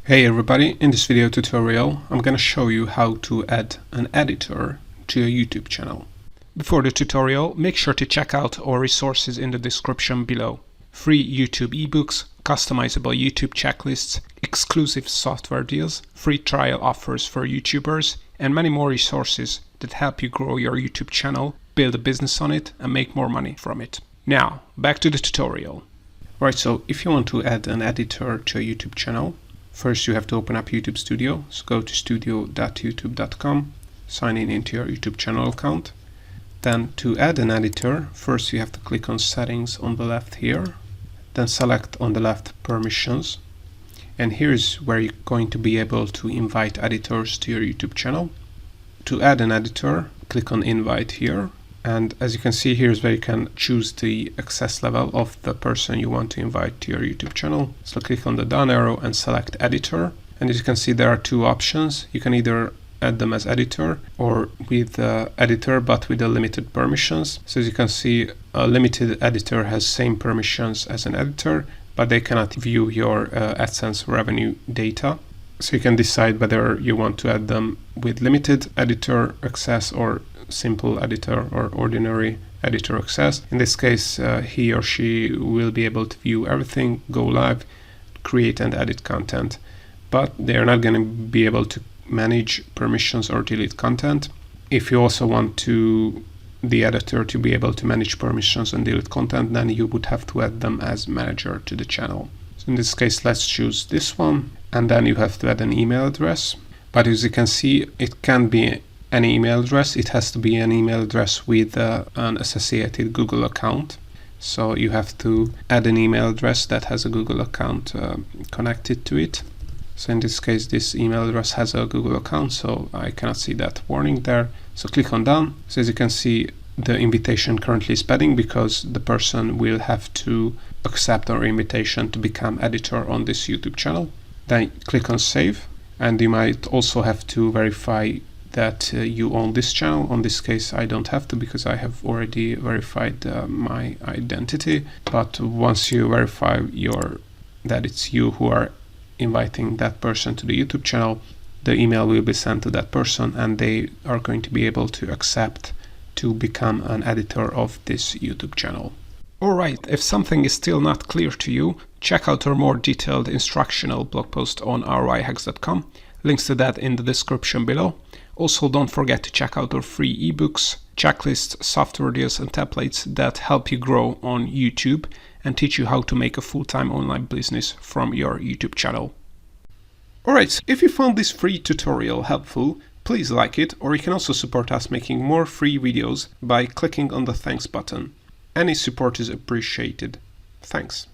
Hey everybody, in this video tutorial I'm gonna show you how to add an editor to your YouTube channel. Before the tutorial, make sure to check out our resources in the description below. Free YouTube ebooks, customizable YouTube checklists, exclusive software deals, free trial offers for YouTubers, and many more resources that help you grow your YouTube channel, build a business on it, and make more money from it. Now, back to the tutorial. Right, so if you want to add an editor to a YouTube channel, first you have to open up YouTube Studio. So go to studio.youtube.com, sign in into your YouTube channel account. Then to add an editor, first you have to click on Settings on the left here. Then select on the left Permissions. And here's where you're going to be able to invite editors to your YouTube channel. To add an editor, click on Invite here. And as you can see, here's where you can choose the access level of the person you want to invite to your YouTube channel. So click on the down arrow and select Editor. And as you can see, there are two options. You can either add them as editor or with editor but with the limited permissions. So as you can see, a limited editor has same permissions as an editor, but they cannot view your AdSense revenue data. So you can decide whether you want to add them with limited editor access or simple editor or ordinary editor access. In this case, he or she will be able to view everything, go live, create and edit content, but they are not going to be able to manage permissions or delete content. If you also want the editor to be able to manage permissions and delete content, then you would have to add them as manager to the channel. So in this case, let's choose this one, and then you have to add an email address. But as you can see, it can be any email address. It has to be an email address with an associated Google account. So you have to add an email address that has a Google account connected to it. So in this case, this email address has a Google account, so I cannot see that warning there. So click on Done. So as you can see, the invitation currently is pending because the person will have to accept our invitation to become editor on this YouTube channel. Then click on Save, and you might also have to verify that you own this channel. On this case, I don't have to because I have already verified my identity. But once you verify that it's you who are inviting that person to the YouTube channel, the email will be sent to that person and they are going to be able to accept to become an editor of this YouTube channel. Alright, if something is still not clear to you, check out our more detailed instructional blog post on 𝐅𝐫𝐞𝐞. Links to that in the description below. Also, don't forget to check out our free ebooks, checklists, software deals and templates that help you grow on YouTube and teach you how to make a full-time online business from your YouTube channel. Alright, so if you found this free tutorial helpful, please like it, or you can also support us making more free videos by clicking on the thanks button. Any support is appreciated. Thanks.